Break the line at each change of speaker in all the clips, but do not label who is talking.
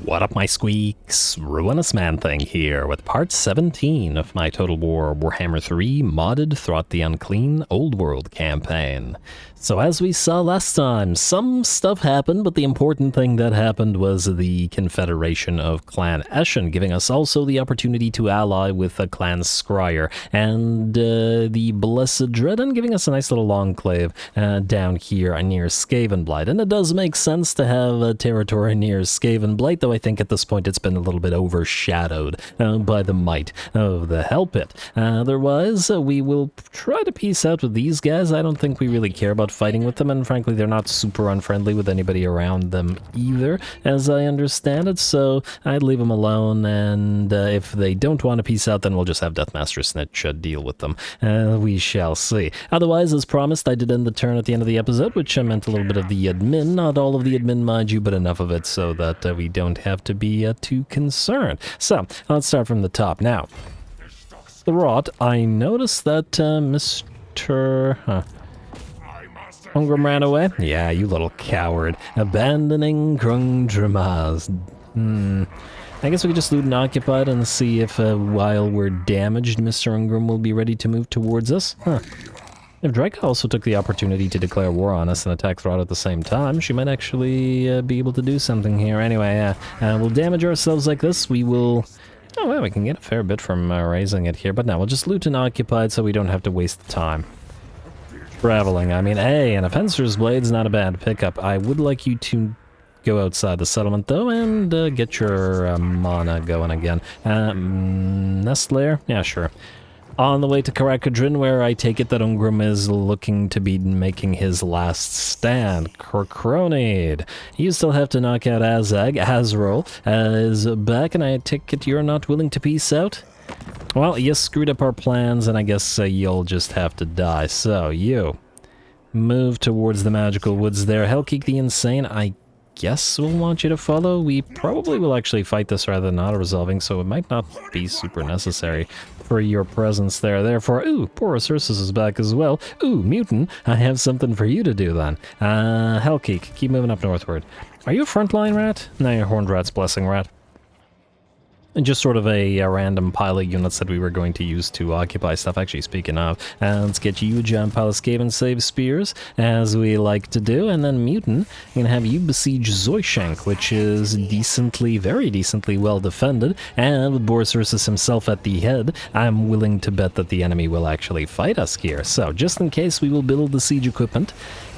What up, my squeaks? Ruinous Man Thing here with part 17 of my Total War Warhammer 3 modded Throt the Unclean Old World campaign. So as we saw last time, some stuff happened, but the important thing that happened was the Confederation of Clan Eshin, giving us also the opportunity to ally with Clan Scryer, and the Blessed Dreadden giving us a nice little enclave down here near Skaven Blight. And it does make sense to have a territory near Skaven Blight, though I think at this point it's been a little bit overshadowed by the might of the Hell Pit. Otherwise, we will try to peace out with these guys. I don't think we really care about fighting with them, and frankly they're not super unfriendly with anybody around them either, as I understand it, so I'd leave them alone, and if they don't want to peace out, then we'll just have Deathmaster Snitch deal with them. We shall see. Otherwise, as promised, I did end the turn at the end of the episode, which meant a little bit of the admin. Not all of the admin, mind you, but enough of it so that we don't have to be too concerned. So, let's start from the top. Now, Throt, I noticed that Mr. Ungram ran away? Yeah, you little coward. Abandoning Krungdramas. I guess we could just loot and occupy it and see if while we're damaged, Mr. Ungram will be ready to move towards us. If Drake also took the opportunity to declare war on us and attack Throt at the same time, she might actually be able to do something here. Anyway, we'll damage ourselves like this. We will... Oh, well, we can get a fair bit from raising it here, but no, we'll just loot and occupy it so we don't have to waste the time. Traveling, I mean, hey, and a Fencer's Blade's not a bad pickup. I would like you to go outside the settlement, though, and get your mana going again. Nest Lair? Yeah, sure. On the way to Karakadrin, where I take it that Ungram is looking to be making his last stand. Korkronid. You still have to knock out Azag. Azrael is back, and I take it you're not willing to peace out? Well, you screwed up our plans, and I guess you'll just have to die. So, you move towards the magical woods there. Hellkeek the Insane, I guess we'll want you to follow. We probably will actually fight this rather than auto-resolving, so it might not be super necessary for your presence there. Therefore, ooh, Porous Ursus is back as well. Ooh, Mutant, I have something for you to do then. Hellkeek, keep moving up northward. Are you a frontline rat? No, you're Horned Rat's Blessing Rat. And just sort of a random pile of units that we were going to use to occupy stuff. Actually, speaking of, let's get you a giant pile of Skaven Save Spears, as we like to do, and then Mutant, I'm going to have you besiege Zoishank, which is decently, very decently well defended, and with Boris Ursus himself at the head, I'm willing to bet that the enemy will actually fight us here. So, just in case, we will build the siege equipment,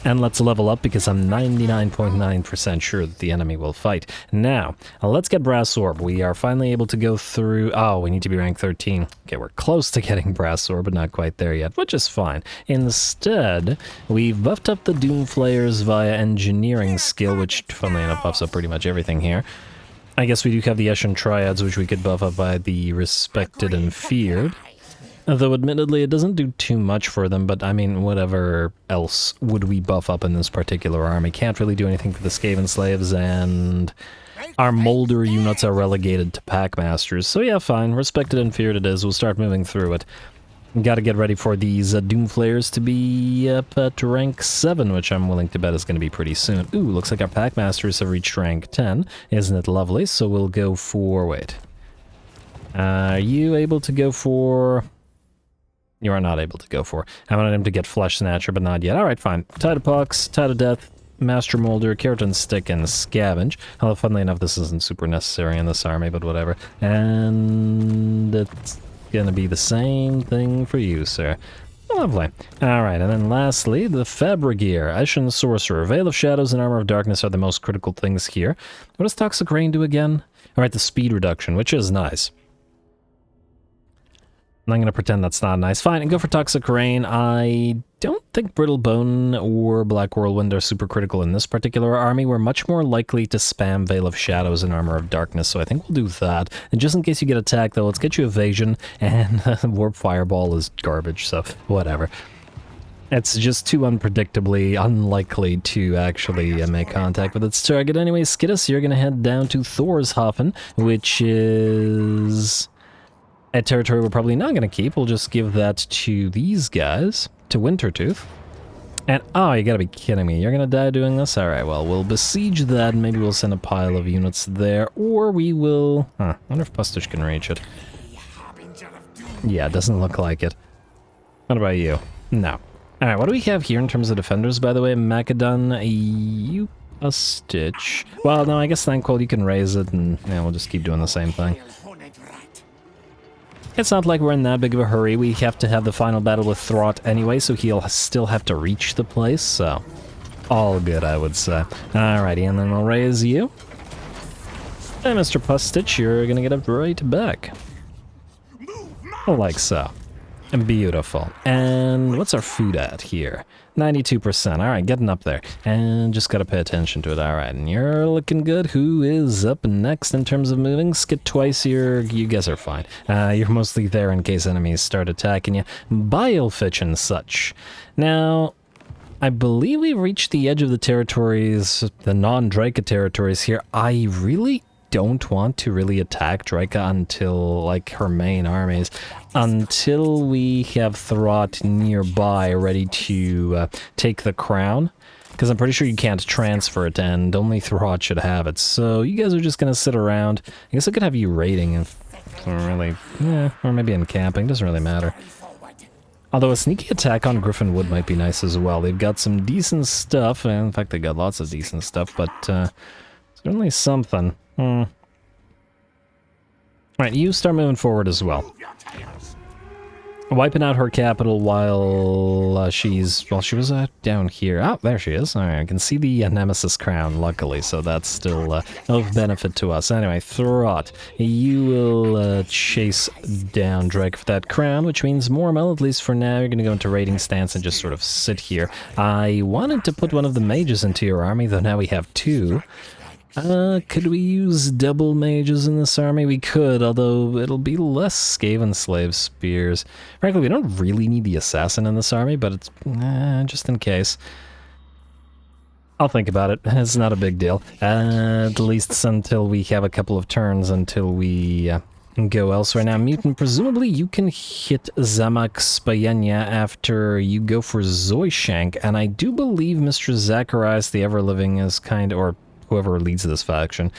and let's level up because I'm 99.9% sure that the enemy will fight. Now, let's get Brass Orb. We are finally able to go through... Oh, we need to be rank 13. Okay, we're close to getting Brass Orb, but not quite there yet, which is fine. Instead, we've buffed up the Doomflayers via engineering skill, which, funnily enough, buffs up pretty much everything here. I guess we do have the Eshin Triads, which we could buff up by the Respected and Feared. Though, admittedly, it doesn't do too much for them, but, I mean, whatever else would we buff up in this particular army? Can't really do anything for the Skaven Slaves, and our Moulder units are relegated to Packmasters. So, yeah, fine. Respected and Feared it is. We'll start moving through it. Gotta get ready for these Doomflayers to be up at rank 7, which I'm willing to bet is going to be pretty soon. Ooh, looks like our Packmasters have reached rank 10. Isn't it lovely? So we'll go for... Wait. Are you able to go for... You are not able to go for. I wanted him to get Flesh Snatcher, but not yet. Alright, fine. Tide of Pox, Tide of Death, Master Moulder, Keratin Stick, and Scavenge. Although, funnily enough, this isn't super necessary in this army, but whatever. And it's gonna be the same thing for you, sir. Lovely. Alright, and then lastly, the Fabrigir, Eshin Sorcerer. Veil of Shadows and Armor of Darkness are the most critical things here. What does Toxic Rain do again? Alright, the speed reduction, which is nice. I'm going to pretend that's not nice. Fine, and go for Toxic Rain. I don't think Brittle Bone or Black Whirlwind are super critical in this particular army. We're much more likely to spam Veil of Shadows and Armor of Darkness, so I think we'll do that. And just in case you get attacked, though, let's get you Evasion, and Warp Fireball is garbage, so whatever. It's just too unpredictably unlikely to actually make contact with its target. Anyway, Skittis, you're going to head down to Thorshafen, which is... a territory we're probably not going to keep. We'll just give that to these guys, to Wintertooth. And, oh, you gotta be kidding me. You're gonna die doing this? Alright, well, we'll besiege that, and maybe we'll send a pile of units there, or we will... Huh, I wonder if Pustich can reach it. Yeah, it doesn't look like it. What about you? No. Alright, what do we have here in terms of defenders, by the way? Macedon, you... Pustich... Well, no, I guess Thankful, you can raise it, and yeah, we'll just keep doing the same thing. It's not like we're in that big of a hurry. We have to have the final battle with Throt anyway, so he'll still have to reach the place, so... all good, I would say. Alrighty, and then we'll raise you. And Mr. Pustich, you're gonna get it right back. Like so. Beautiful. And what's our food at here? 92%. Alright, getting up there. And just gotta pay attention to it. Alright, and you're looking good. Who is up next in terms of moving? Skid twice, you guys are fine. You're mostly there in case enemies start attacking you. Bilefitch and such. Now, I believe we've reached the edge of the territories, the non-Draika territories here. I really don't want to really attack Draika until, like, her main armies, until we have Throt nearby ready to take the crown, because I'm pretty sure you can't transfer it, and only Throt should have it, so you guys are just going to sit around. I guess I could have you raiding, if really, yeah, or maybe encamping, doesn't really matter. Although a sneaky attack on Griffin Wood might be nice as well. They've got some decent stuff, and in fact they got lots of decent stuff, but certainly something. Alright, you start moving forward as well. Wiping out her capital while she was down here. Oh, there she is. Alright, I can see the Nemesis crown, luckily, so that's still of benefit to us. Anyway, Throt, you will chase down Drake for that crown, which means Mormel, at least for now. You're going to go into raiding stance and just sort of sit here. I wanted to put one of the mages into your army, though now we have two. Could we use double mages in this army? We could, although it'll be less Skaven slave spears. Frankly, we don't really need the assassin in this army, but it's just in case. I'll think about it. It's not a big deal. At least until we have a couple of turns until we go elsewhere. Now, Mutant, presumably you can hit Zamak Spayenya after you go for Zoyshank, and I do believe Mr. Zacharias the Everliving is or whoever leads this faction,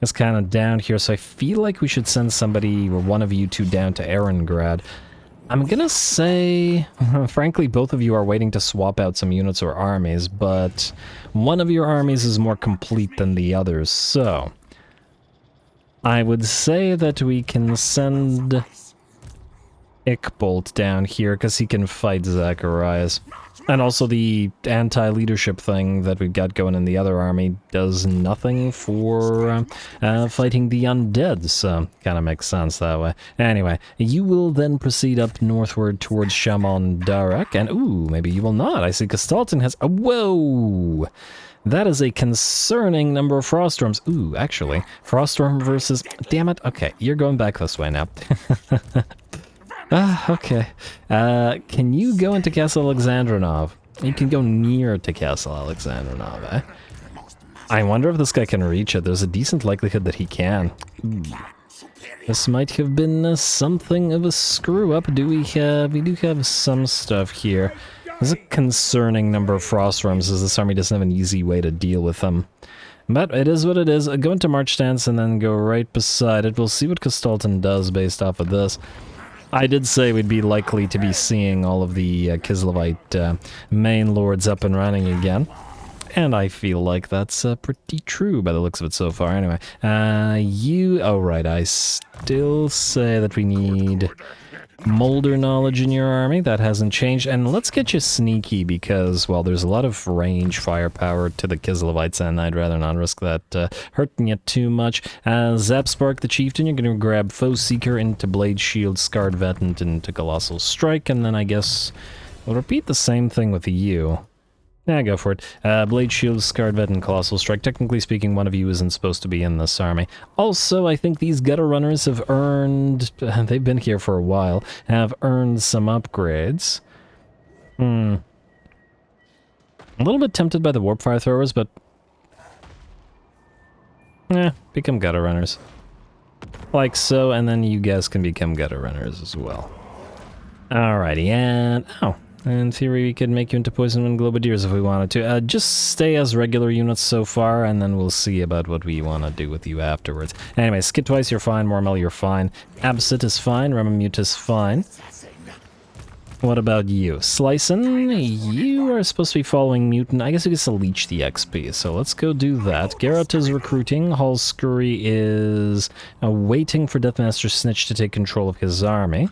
is kind of down here, so I feel like we should send somebody, or one of you two, down to Erengrad. I'm gonna say, frankly, both of you are waiting to swap out some units or armies, but one of your armies is more complete than the others, so I would say that we can send Ickbolt down here, because he can fight Zacharias. And also the anti-leadership thing that we've got going in the other army does nothing for fighting the undead, so kind of makes sense that way. Anyway, you will then proceed up northward towards Shaman Darak, and ooh, maybe you will not. I see Castalton has... Oh, whoa! That is a concerning number of Froststorms. Ooh, actually, Froststorm versus... Damn it, okay, you're going back this way now. Okay. Can you go into Castle Alexandrinov? You can go near to Castle Alexandrinov, eh? I wonder if this guy can reach it. There's a decent likelihood that he can. Ooh. This might have been something of a screw-up. We do have some stuff here. There's a concerning number of Frostworms, as this army doesn't have an easy way to deal with them. But it is what it is. Go into March stance and then go right beside it. We'll see what Castalton does based off of this. I did say we'd be likely to be seeing all of the Kislevite main lords up and running again. And I feel like that's pretty true by the looks of it so far. Anyway, oh right, I still say that we need Moulder knowledge in your army. That hasn't changed. And let's get you sneaky because, well, there's a lot of range firepower to the Kislevites, and I'd rather not risk that hurting you too much. Zapspark the Chieftain, you're going to grab Foe Seeker into Blade Shield, Scarred Veteran into Colossal Strike, and then I guess we'll repeat the same thing with you. Yeah, go for it. Blade Shield, Scarred Vet, and Colossal Strike. Technically speaking, one of you isn't supposed to be in this army. Also, I think these Gutter Runners have earned... they've been here for a while. Have earned some upgrades. A little bit tempted by the Warp Fire Throwers, but... become Gutter Runners. Like so, and then you guys can become Gutter Runners as well. Alrighty, and... oh. In theory, we could make you into Poison and Globadiers if we wanted to. Just stay as regular units so far, and then we'll see about what we want to do with you afterwards. Anyway, Skid Twice, you're fine. Mormel, you're fine. Absit is fine. Remamute is fine. What about you? Slicin', you are supposed to be following Mutant. I guess you can leech the XP, so let's go do that. Garrett is recruiting. Hall Scurry is waiting for Deathmaster Snitch to take control of his army.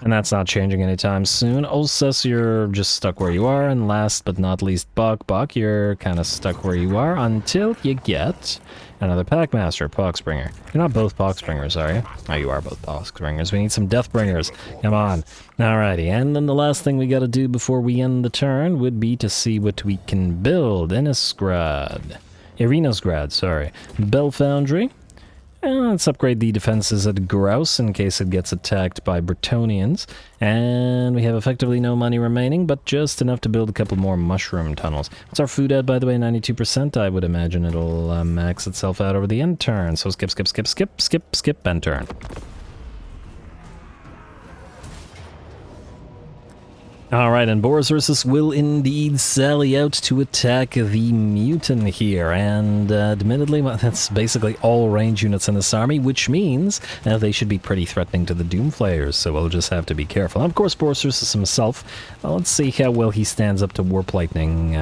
And that's not changing anytime soon. Ulcess, you're just stuck where you are. And last but not least, Buck, you're kind of stuck where you are until you get another Packmaster, Poxbringer. You're not both Poxbringers, are you? Oh, you are both Poxbringers. We need some Deathbringers. Come on. Alrighty, and then the last thing we gotta do before we end the turn would be to see what we can build. Irenosgrad, sorry. Bell Foundry. Let's upgrade the defenses at Grouse in case it gets attacked by Bretonnians. And we have effectively no money remaining, but just enough to build a couple more mushroom tunnels. What's our food at, by the way? 92%. I would imagine it'll max itself out over the end turn. So skip, end turn. Alright, and Boris Ursus will indeed sally out to attack the Mutant here, and admittedly, well, that's basically all range units in this army, which means they should be pretty threatening to the Doomflayers, so we'll just have to be careful. And of course, Boris Ursus himself, let's see how well he stands up to Warp Lightning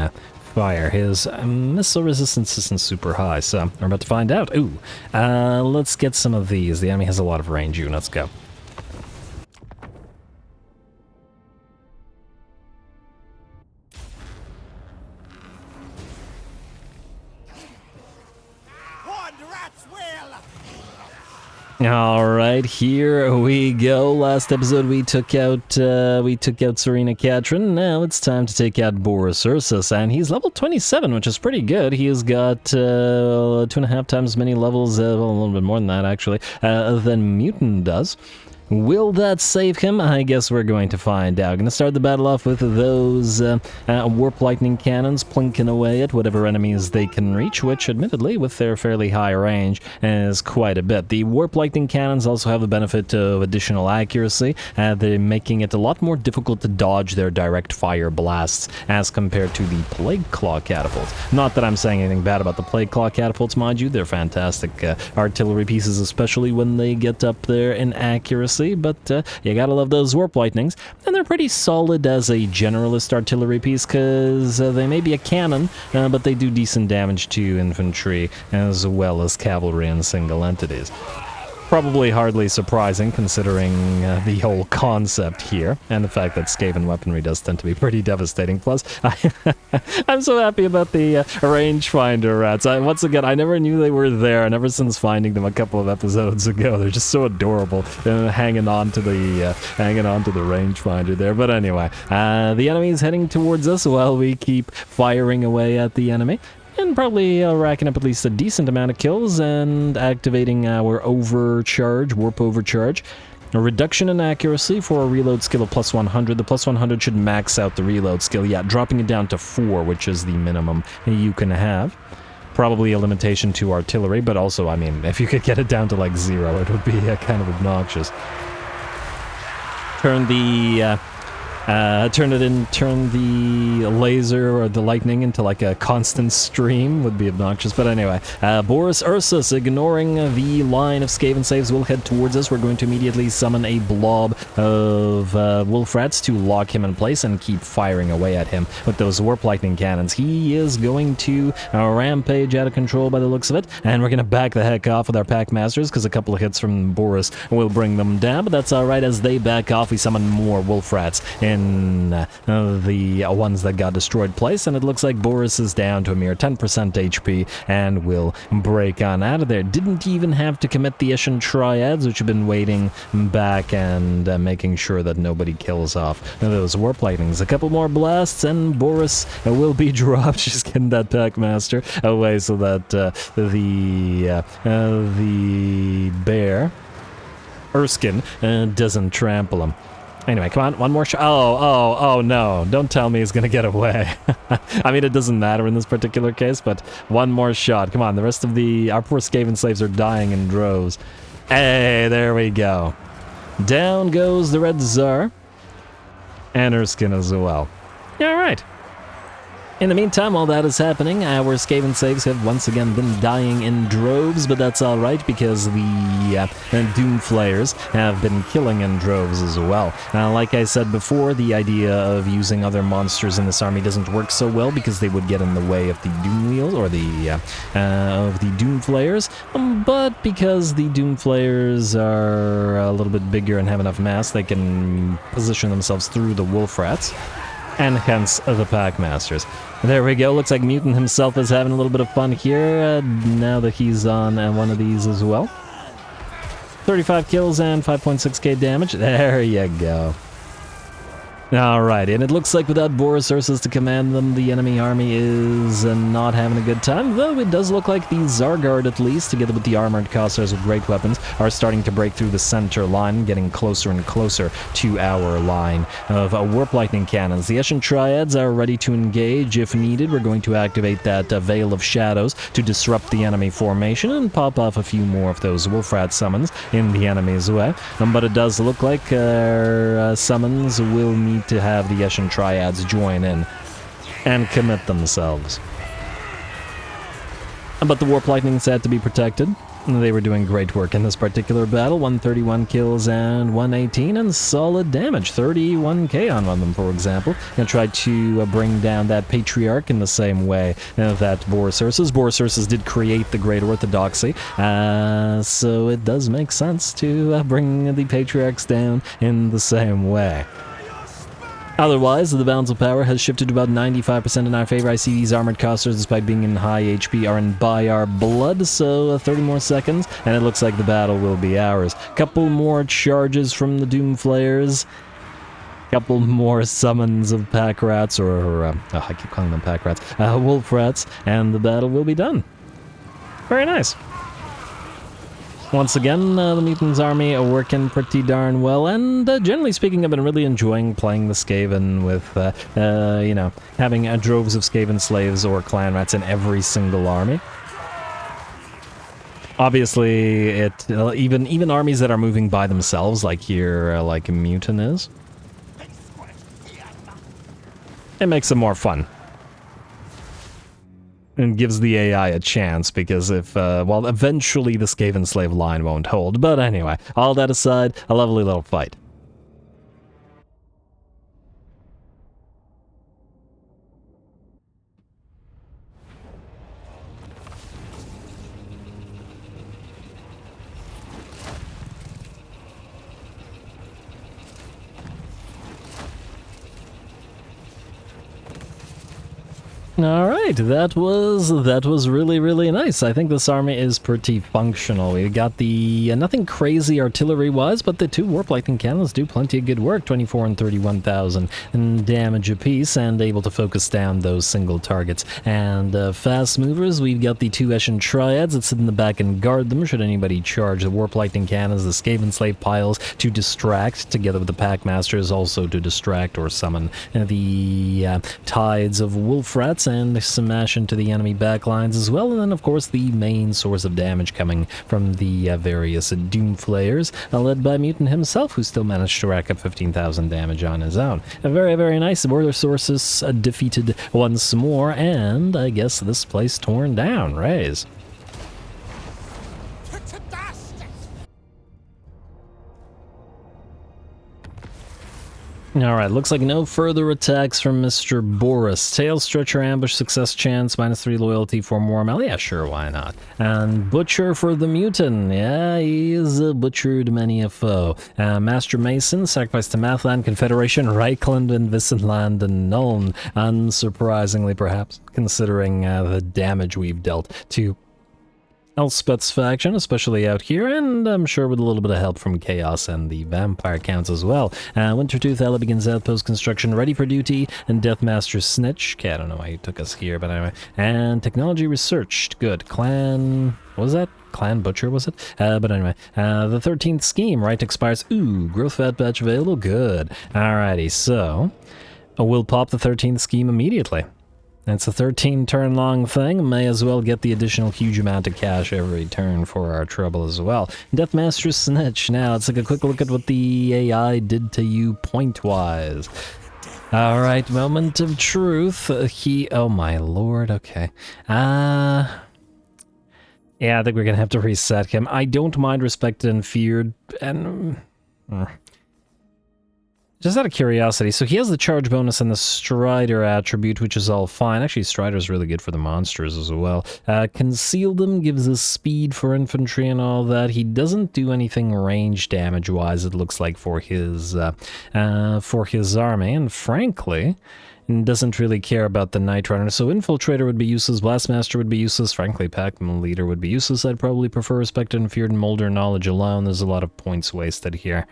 fire. His missile resistance isn't super high, so we're about to find out. Ooh, let's get some of these. The enemy has a lot of range units. Go. Alright, here we go. Last episode we took out Serena Katrin. Now it's time to take out Boris Ursus, and he's level 27, which is pretty good. He has got 2.5 times as many levels, well, a little bit more than that actually, than Mutant does. Will that save him? I guess we're going to find out. Gonna start the battle off with those Warp Lightning Cannons plinking away at whatever enemies they can reach, which admittedly, with their fairly high range, is quite a bit. The Warp Lightning Cannons also have the benefit of additional accuracy, they're making it a lot more difficult to dodge their direct fire blasts as compared to the Plague Claw Catapults. Not that I'm saying anything bad about the Plague Claw Catapults, mind you, they're fantastic artillery pieces, especially when they get up there in accuracy. But you gotta love those Warp Lightnings, and they're pretty solid as a generalist artillery piece, because they may be a cannon, but they do decent damage to infantry as well as cavalry and single entities. Probably hardly surprising considering the whole concept here, and the fact that Skaven weaponry does tend to be pretty devastating. Plus, I'm so happy about the rangefinder rats. Once again, I never knew they were there, and ever since finding them a couple of episodes ago, they're just so adorable, hanging on to the rangefinder there. But anyway, the enemy is heading towards us while we keep firing away at the enemy. And probably racking up at least a decent amount of kills and activating our overcharge, warp overcharge. A reduction in accuracy for a reload skill of plus 100. The plus 100 should max out the reload skill. Yeah, dropping it down to 4, which is the minimum you can have. Probably a limitation to artillery, but also, I mean, if you could get it down to like 0, it would be kind of obnoxious. Turn the laser or the lightning into like a constant stream would be obnoxious, but anyway. Boris Ursus, ignoring the line of Skaven saves, will head towards us. We're going to immediately summon a blob of wolf rats to lock him in place and keep firing away at him with those Warp Lightning Cannons. He is going to rampage out of control by the looks of it, and we're going to back the heck off with our Packmasters, because a couple of hits from Boris will bring them down, but that's alright. As they back off, we summon more wolf rats in the ones that got destroyed place, and it looks like Boris is down to a mere 10% HP and will break on out of there. Didn't even have to commit the Eshin Triads, which have been waiting back and making sure that nobody kills off those Warp Lightnings. A couple more blasts and Boris will be dropped. Just getting that Packmaster away so that the bear Erskine doesn't trample him. Anyway, come on, one more shot. Oh, no. Don't tell me he's gonna get away. I mean, it doesn't matter in this particular case, but one more shot. Come on, the rest of our poor Skaven slaves are dying in droves. Hey, there we go. Down goes the Red Tsar. And her skin as well. Alright. In the meantime, while that is happening, our Skaven slaves have once again been dying in droves, but that's alright because the Doom Flayers have been killing in droves as well. Like I said before, the idea of using other monsters in this army doesn't work so well because they would get in the way of the Doom Wheels, or of the Doom Flayers, but because the Doom Flayers are a little bit bigger and have enough mass, they can position themselves through the Wolf Rats, and hence the Packmasters. There we go, looks like Mutant himself is having a little bit of fun here, now that he's on one of these as well. 35 kills and 5.6k damage, there you go. Alright, and it looks like without Borosaurus to command them, the enemy army is not having a good time, though it does look like the Zargard, at least, together with the armored Cossars with great weapons, are starting to break through the center line, getting closer and closer to our line of Warp Lightning Cannons. The Eshin Triads are ready to engage if needed. We're going to activate that Veil of Shadows to disrupt the enemy formation and pop off a few more of those Wolfrat summons in the enemy's way. But it does look like our summons will need to have the Eshin Triads join in and commit themselves. But the Warp Lightnings had to be protected. They were doing great work in this particular battle. 131 kills and 118 and solid damage. 31k on one of them, for example. And tried to bring down that Patriarch in the same way that Borosaurus did create the Great Orthodoxy. So it does make sense to bring the Patriarchs down in the same way. Otherwise, the balance of power has shifted to about 95% in our favor. I see these armored Cossars, despite being in high HP, are in by our blood, so 30 more seconds, and it looks like the battle will be ours. Couple more charges from the Doom Flayers. Couple more summons of Pack Rats, I keep calling them Pack Rats, Wolf Rats, and the battle will be done. Very nice. Once again, the Mutants army are working pretty darn well, and generally speaking, I've been really enjoying playing the Skaven with, you know, having droves of Skaven slaves or clan rats in every single army. Obviously, even armies that are moving by themselves, like here, like Mutant is, it makes them more fun. And gives the AI a chance, because if, well, eventually the Skaven slave line won't hold. But anyway, all that aside, a lovely little fight. Alright, that was really, really nice. I think this army is pretty functional. We got the, nothing crazy artillery-wise, but the two Warp Lightning Cannons do plenty of good work. 24 and 31,000 damage apiece, and able to focus down those single targets. And fast movers, we've got the two Eshin Triads that sit in the back and guard them should anybody charge. The Warp Lightning Cannons, the Skaven Slave Piles to distract, together with the Packmasters also to distract or summon the Tides of Wolf Rats, and smash into the enemy backlines as well. And then, of course, the main source of damage coming from the various Doom Flayers, led by Mutant himself, who still managed to rack up 15,000 damage on his own. A very, very nice. Border Sources defeated once more, and I guess this place torn down. Raise. Alright, looks like no further attacks from Mr. Boris. Tail Stretcher, Ambush, Success Chance, -3 Loyalty for more Mal. Yeah, sure, why not? And Butcher for the Mutant. Yeah, he's butchered many a foe. Master Mason, Sacrifice to Mathland, Confederation, Reichland, and Visenland, and Nuln. Unsurprisingly, perhaps, considering the damage we've dealt to Elspeth's faction, especially out here, and I'm sure with a little bit of help from Chaos and the Vampire counts as well. Wintertooth, Ella begins outpost construction, ready for duty, and Deathmaster Snitch. Okay, I don't know why he took us here, but anyway. And Technology Researched, good. Clan, what was that? Clan Butcher, was it? But anyway, the 13th scheme, right, expires. Ooh, Growth Fat Batch available, good. Alrighty, so we'll pop the 13th scheme immediately. It's a 13 turn long thing. May as well get the additional huge amount of cash every turn for our trouble as well. Deathmaster Snitch. Now let's take a quick look at what the AI did to you point-wise. Alright, moment of truth. Oh my lord, okay. Yeah, I think we're gonna have to reset him. I don't mind respected and feared, and... Just out of curiosity, so he has the charge bonus and the Strider attribute, which is all fine. Actually, Strider's really good for the monsters as well. Conceal them gives us speed for infantry and all that. He doesn't do anything range damage-wise, it looks like, for his army, and frankly, doesn't really care about the Night Runner. So Infiltrator would be useless, Blastmaster would be useless, frankly, Pack Leader would be useless. I'd probably prefer Respected and Feared and Moulder Knowledge alone. There's a lot of points wasted here.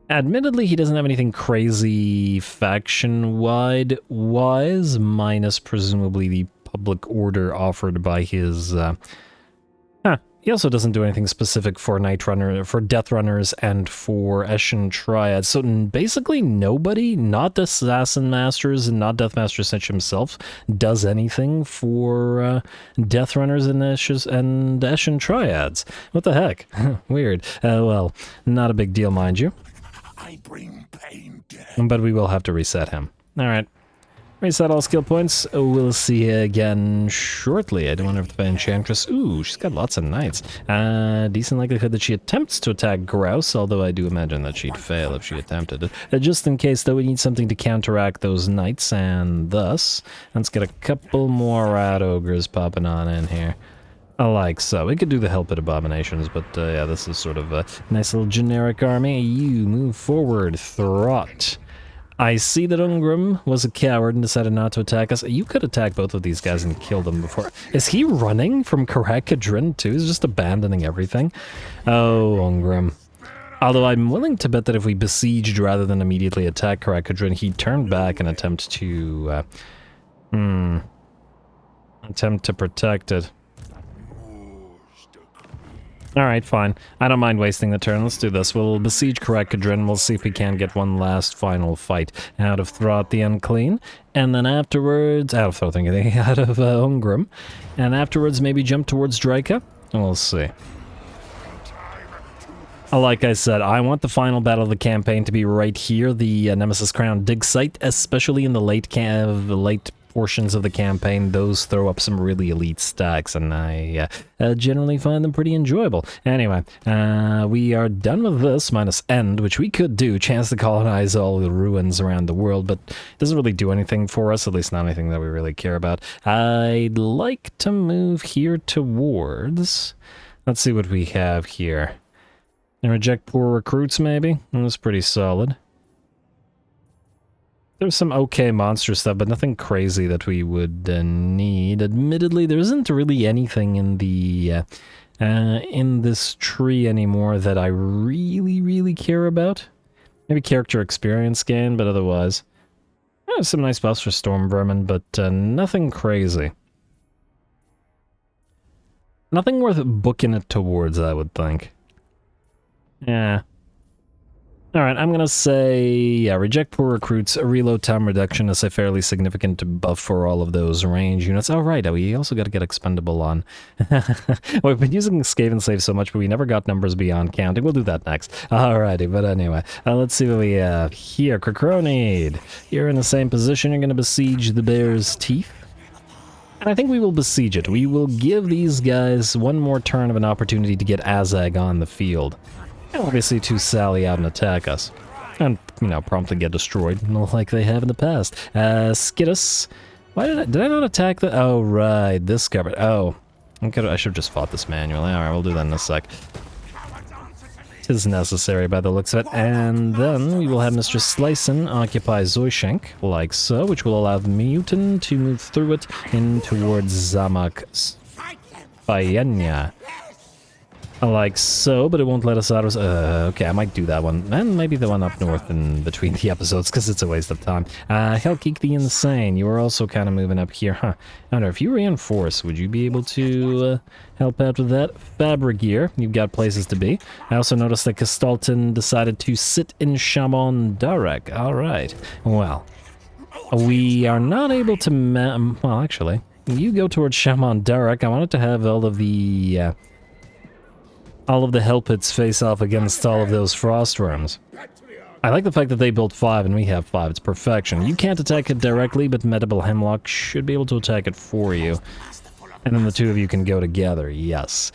Admittedly, he doesn't have anything crazy faction-wide wise, minus presumably the public order offered by his, He also doesn't do anything specific for Night Runner, for Death Runners, and for Eshin Triads. So basically nobody, not the Assassin Masters and not Deathmaster Snitch himself, does anything for Death Runners and Eshin Triads. What the heck? Weird. Well, not a big deal, mind you.
I bring pain, death.
But we will have to reset him. Alright. Reset all skill points. We'll see you again shortly. I don't wonder if the Enchantress... Ooh, she's got lots of knights. Decent likelihood that she attempts to attack Grouse, although I do imagine that she'd fail if she attempted it. Just in case, though, we need something to counteract those knights, and thus, let's get a couple more Rat Ogres popping on in here. Like so. We could do the help at Abominations, but yeah, this is sort of a nice little generic army. You move forward, Throt. I see that Ungrim was a coward and decided not to attack us. You could attack both of these guys and kill them before. Is he running from Karakadrin too? He's just abandoning everything? Oh, Ungrim. Although I'm willing to bet that if we besieged rather than immediately attack Karakadrin, he'd turn back and attempt to... attempt to protect it. Alright, fine. I don't mind wasting the turn. Let's do this. We'll besiege Karakadrin. We'll see if we can get one last final fight out of Throt the Unclean. And then afterwards... out of Ungrim. And afterwards maybe jump towards Draika. And we'll see. Like I said, I want the final battle of the campaign to be right here, the Nemesis Crown dig site, especially in the late portions of the campaign. Those throw up some really elite stacks, and I generally find them pretty enjoyable. Anyway, we are done with this, minus end, which we could do, chance to colonize all the ruins around the world, but it doesn't really do anything for us, at least not anything that we really care about. I'd like to move here towards... let's see what we have here. And reject poor recruits, maybe? That's pretty solid. There's some okay monster stuff, but nothing crazy that we would need. Admittedly, there isn't really anything in the in this tree anymore that I really care about. Maybe character experience gain, but otherwise, some nice buffs for Storm Vermin, but nothing crazy. Nothing worth booking it towards, I would think. Yeah. Alright, I'm gonna say, yeah, reject poor recruits, a reload time reduction is a fairly significant buff for all of those range units. Oh, right, we also gotta get expendable on. We've been using Skaven save so much, but we never got numbers beyond counting. We'll do that next. Alrighty, but anyway, let's see what we have here. Crocronid, you're in the same position, you're gonna besiege the Bear's Teeth. And I think we will besiege it. We will give these guys one more turn of an opportunity to get Azag on the field. And obviously to sally out and attack us. And, you know, promptly get destroyed, like they have in the past. Skittus. Why did I not attack the... oh, right, this covered... oh. I should have just fought this manually. Alright, we'll do that in a sec. It is necessary by the looks of it. And then we will have Mr. Slicin occupy Zoishenk, like so, which will allow the Mutant to move through it in towards Zamak Bayenya. Like so, but it won't let us out of... okay, I might do that one. And maybe the one up north in between the episodes, because it's a waste of time. Hellgeek the Insane, you are also kind of moving up here, huh? I don't know, if you reinforce, would you be able to help out with that? Fabrigear, you've got places to be. I also noticed that Kastalton decided to sit in Shaman Darek. Alright, well... We are not able to well, actually, you go towards Shaman Derek. I wanted to have all of the hell pits face off against all of those frost worms. I like the fact that they built 5 and we have 5. It's perfection. You can't attack it directly, but Medible Hemlock should be able to attack it for you. And then the two of you can go together. Yes.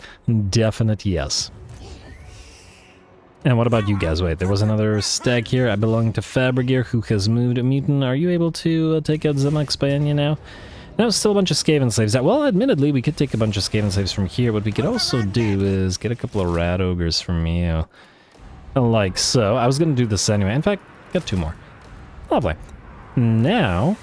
Definite yes. And what about you guys? Wait, there was another stag here. I belong to Fabrigir, who has moved a mutant. Are you able to take out Zemek Spania now? No, still a bunch of Skaven slaves. Well, admittedly, we could take a bunch of Skaven slaves from here. What we could also do is get a couple of rat ogres from you. Like so. I was going to do this anyway. In fact, got 2 more. Lovely. Now,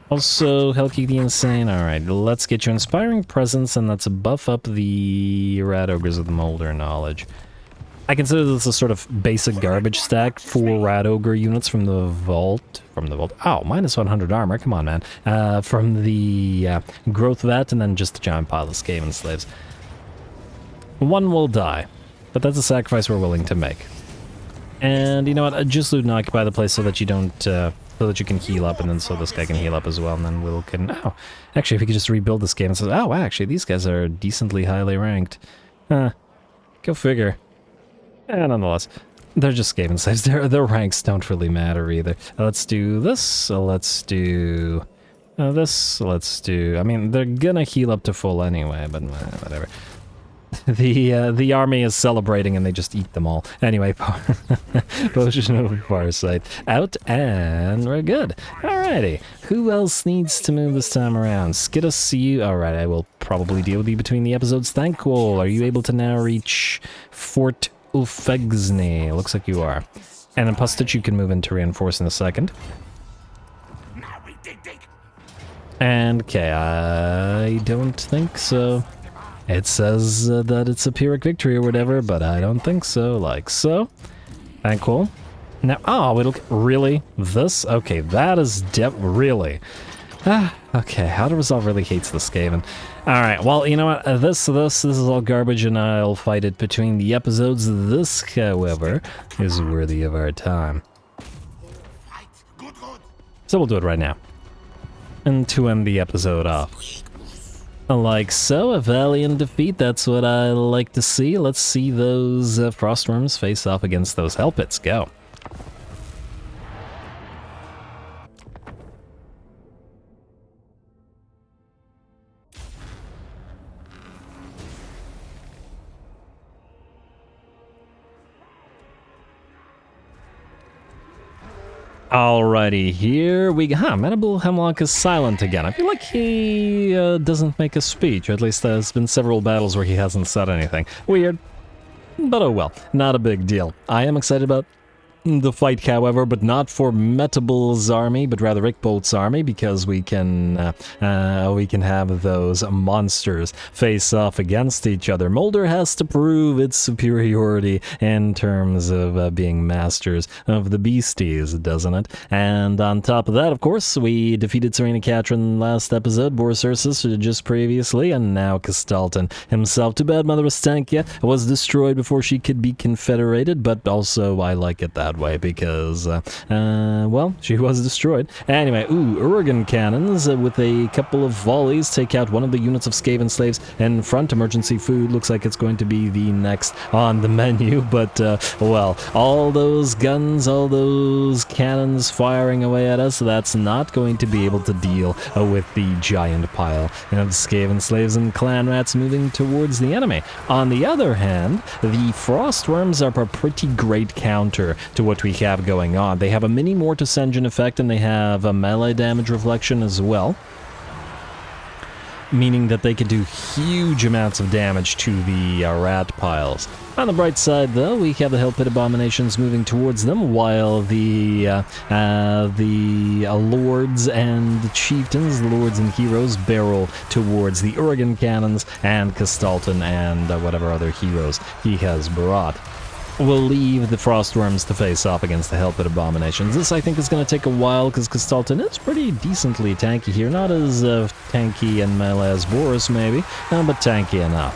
also, Helki the Insane. Alright, let's get you Inspiring Presence, and let's buff up the rat ogres with Moulder knowledge. I consider this a sort of basic garbage stack for rat ogre units from the vault. Oh, minus 100 armor. Come on, man. From the growth vat, and then just a giant pile of Skaven slaves. 1 will die, but that's a sacrifice we're willing to make. And you know what? Just loot and occupy the place so that you don't, so that you can heal up, and then so this guy can heal up as well, and then Will can. Oh, actually, if we could just rebuild this game and say, oh, actually, these guys are decently highly ranked. Go figure. Yeah, nonetheless, they're just Skaven slaves. Their ranks don't really matter either. Let's do this. Let's do this. Let's do. I mean, they're gonna heal up to full anyway, but whatever. The army is celebrating and they just eat them all. Anyway, Potion of Farsight out, and we're good. Alrighty, who else needs to move this time around? Skidus, you. Alright, I will probably deal with you between the episodes. Thankful. Are you able to now reach Fort Ulfegsny? Looks like you are. And then Pustich, you can move into reinforce in a second. And okay, I don't think so. It says that it's a Pyrrhic victory or whatever, but I don't think so. Like so. Thankful. Now, oh, it'll really this? Okay, that is really. Okay, How to Resolve really hates the Skaven. Alright, well, you know what? This is all garbage, and I'll fight it between the episodes. This, however, is worthy of our time. So we'll do it right now. And to end the episode off. Like so, a valiant defeat, that's what I like to see. Let's see those frostworms face off against those hell pits. Go. Alrighty, here we go. Medible Hemlock is silent again. I feel like he doesn't make a speech, or at least there's been several battles where he hasn't said anything. Weird. But oh well, not a big deal. I am excited about the fight, however, but not for Metable's army, but rather Rickbolt's army, because we can have those monsters face off against each other. Moulder has to prove its superiority in terms of being masters of the beasties, doesn't it? And on top of that, of course, we defeated Serena Catrin last episode, Boris Ursus just previously, and now Castalton himself. Too bad Mother Ostankia was destroyed before she could be confederated, but also I like it that way because, well, she was destroyed. Anyway, Uragan cannons with a couple of volleys take out one of the units of Skaven slaves in front. Emergency food looks like it's going to be the next on the menu, but, well, all those guns, all those cannons firing away at us, that's not going to be able to deal with the giant pile of Skaven slaves and clan rats moving towards the enemy. On the other hand, the frostworms are a pretty great counter to what we have going on. They have a mini Mortis engine effect, and they have a melee damage reflection as well, meaning that they can do huge amounts of damage to the rat piles. On the bright side, though, we have the Hell Pit abominations moving towards them, while the lords and chieftains, the lords and heroes, barrel towards the Uragan cannons and Castalton and whatever other heroes he has brought. We'll leave the frostworms to face off against the Hell Pit abominations. This, I think, is going to take a while because Castalton is pretty decently tanky here. Not as tanky and melee as Boris, maybe, but tanky enough.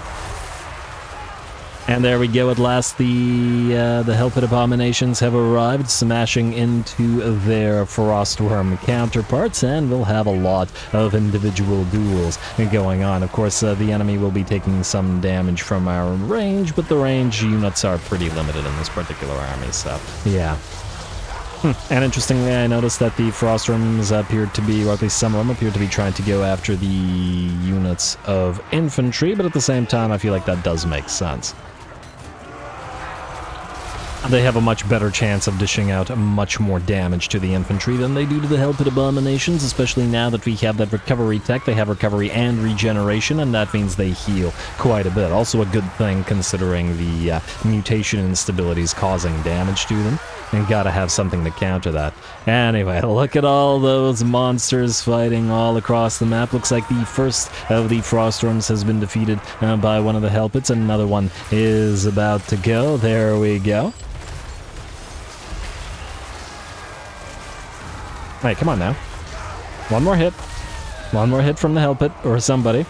And there we go, at last the Hellpit Abominations have arrived, smashing into their Frostworm counterparts, and we'll have a lot of individual duels going on. Of course, the enemy will be taking some damage from our range, but the range units are pretty limited in this particular army, so yeah. And interestingly, I noticed that the Frostworms appeared to be, or at least some of them appeared to be trying to go after the units of infantry, but at the same time, I feel like that does make sense. They have a much better chance of dishing out much more damage to the infantry than they do to the Hellpit Abominations, especially now that we have that recovery tech. They have recovery and regeneration, and that means they heal quite a bit. Also a good thing considering the mutation instabilities causing damage to them. And gotta have something to counter that. Anyway, look at all those monsters fighting all across the map. Looks like the first of the Frostworms has been defeated by one of the Hellpits, and another one is about to go. There we go. Hey, come on now. One more hit. One more hit from the Hellpit, or somebody.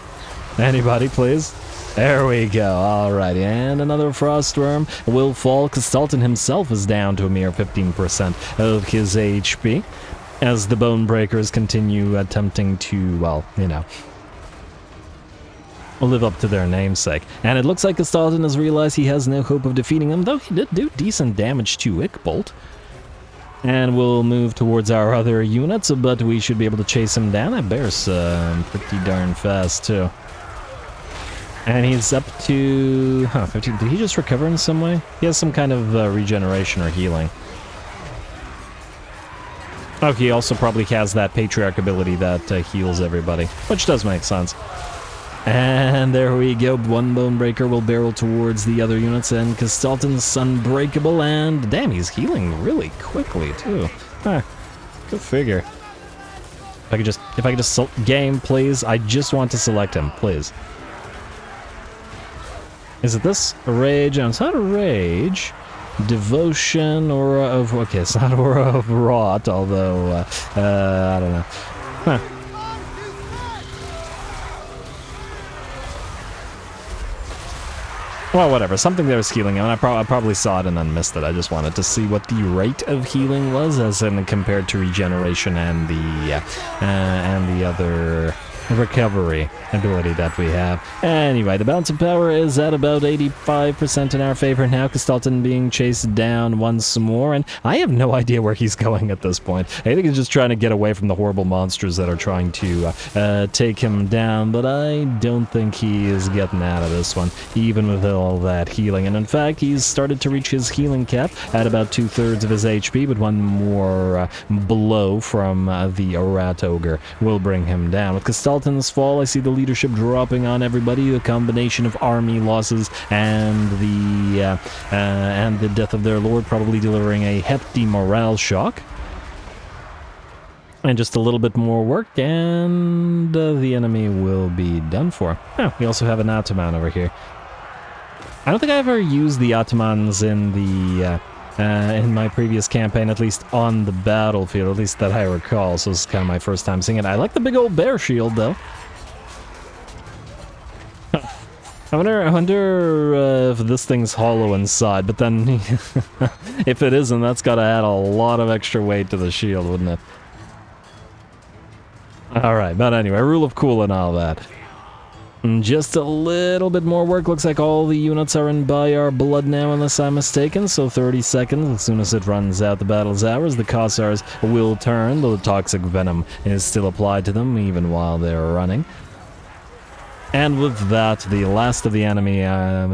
Anybody, please. There we go. Alright, and another Frostworm will fall. Kastalton himself is down to a mere 15% of his HP, as the Bonebreakers continue attempting to, well, you know, live up to their namesake. And it looks like Kastalton has realized he has no hope of defeating him, though he did do decent damage to Ickbolt. And we'll move towards our other units, but we should be able to chase him down. That bear's pretty darn fast, too. And he's up to... 15. Did he just recover in some way? He has some kind of regeneration or healing. Oh, he also probably has that Patriarch ability that heals everybody, which does make sense. And there we go, one Bonebreaker will barrel towards the other units, and Kastalton's unbreakable, and damn, he's healing really quickly, too. Huh, good figure. If I could just game, please. I just want to select him, please. Is it this? Rage? No, it's not a Rage. Devotion, Aura of... Okay, it's not Aura of Rot, although, I don't know. Huh. Well, whatever. Something there was healing him, and I probably saw it and then missed it. I just wanted to see what the rate of healing was, as in compared to regeneration and the other recovery ability that we have. Anyway, the balance of power is at about 85% in our favor now. Kastalton being chased down once more, and I have no idea where he's going at this point. I think he's just trying to get away from the horrible monsters that are trying to take him down, but I don't think he is getting out of this one, even with all that healing. And in fact, he's started to reach his healing cap at about 2/3 of his HP, but one more blow from the Rat Ogre will bring him down. With Kastalton's fall, I see the leadership dropping on everybody. A combination of army losses and the death of their lord probably delivering a hefty morale shock. And just a little bit more work, and the enemy will be done for. Oh, we also have an Ataman over here. I don't think I ever used the Atamans in my previous campaign, at least on the battlefield, at least that I recall, so this is kind of my first time seeing it. I like the big old bear shield, though. I wonder if this thing's hollow inside, but then if it isn't, that's gotta add a lot of extra weight to the shield, wouldn't it? Alright, but anyway, rule of cool and all that. And just a little bit more work. Looks like all the units are in by our blood now, unless I'm mistaken. So 30 seconds. As soon as it runs out the battle's hours, the Cossars will turn, though the toxic venom is still applied to them, even while they're running. And with that, the last of the enemy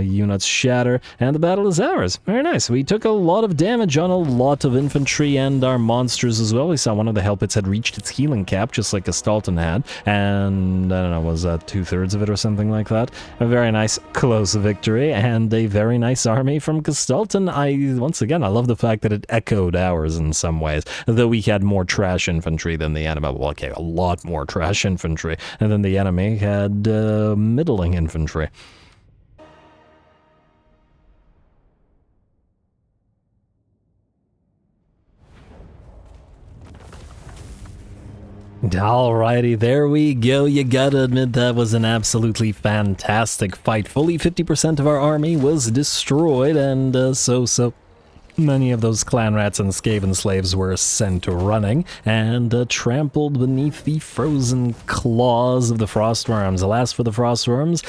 units shatter, and the battle is ours. Very nice. We took a lot of damage on a lot of infantry and our monsters as well. We saw one of the Hellpits had reached its healing cap, just like Kastalton had, and I don't know, was that 2/3 of it or something like that? A very nice close victory, and a very nice army from Kastalton. Once again, I love the fact that it echoed ours in some ways, though we had more trash infantry than the enemy. Well, okay, a lot more trash infantry, and then the enemy had middling infantry. Alrighty, there we go. You gotta admit that was an absolutely fantastic fight. Fully 50% of our army was destroyed, and so many of those clan rats and Skaven slaves were sent running and trampled beneath the frozen claws of the frostworms. Alas for the frostworms,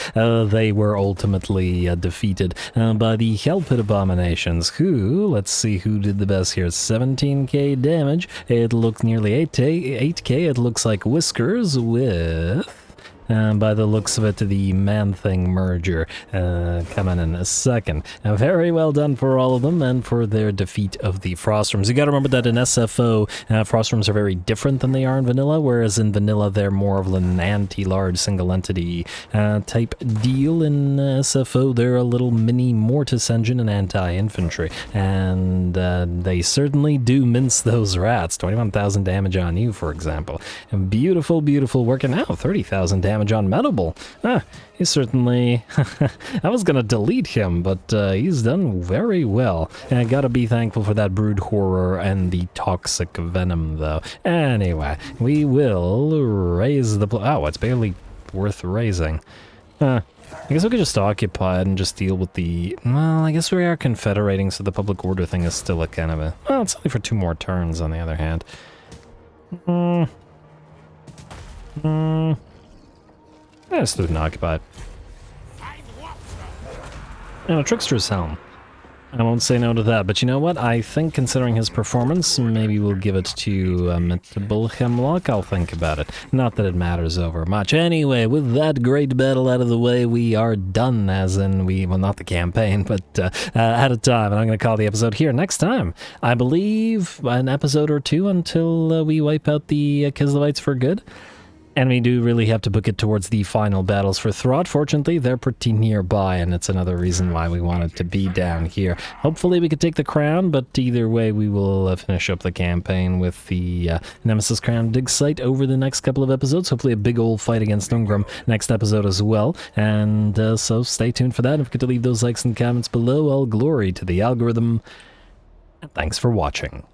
they were ultimately defeated by the Hellpit abominations, who, let's see who did the best here, 17k damage. It looked nearly 8k. It looks like Whiskers with... by the looks of it, the Man-Thing merger coming in a second. Very well done for all of them and for their defeat of the Frostworms. You gotta remember that in SFO, Frostworms are very different than they are in Vanilla, whereas in Vanilla they're more of an anti-large single entity type deal. In SFO they're a little mini Mortis engine and anti-infantry, and they certainly do mince those rats. 21,000 damage on you, for example. And beautiful, beautiful work, and now 30,000 damage on Medable. He's certainly... I was gonna delete him, but he's done very well. And I gotta be thankful for that Brood Horror and the Toxic Venom, though. Anyway, we will raise the... Oh, it's barely worth raising. I guess we could just occupy it and just deal with the... Well, I guess we are confederating, so the public order thing is still a kind of a... Well, it's only for 2 more turns, on the other hand. I just didn't occupy it. And a Trickster's Helm. I won't say no to that, but you know what? I think, considering his performance, maybe we'll give it to Mutable Hemlock. I'll think about it. Not that it matters over much. Anyway, with that great battle out of the way, we are done, as in well, not the campaign, but out of time. And I'm going to call the episode here. Next time, I believe an episode or 2 until we wipe out the Kislevites for good. And we do really have to book it towards the final battles for Throt. Fortunately, they're pretty nearby, and it's another reason why we wanted to be down here. Hopefully we could take the crown, but either way, we will finish up the campaign with the Nemesis Crown dig site over the next couple of episodes. Hopefully a big old fight against Ungrim next episode as well. And so stay tuned for that. And don't forget to leave those likes and comments below. All glory to the algorithm. And thanks for watching.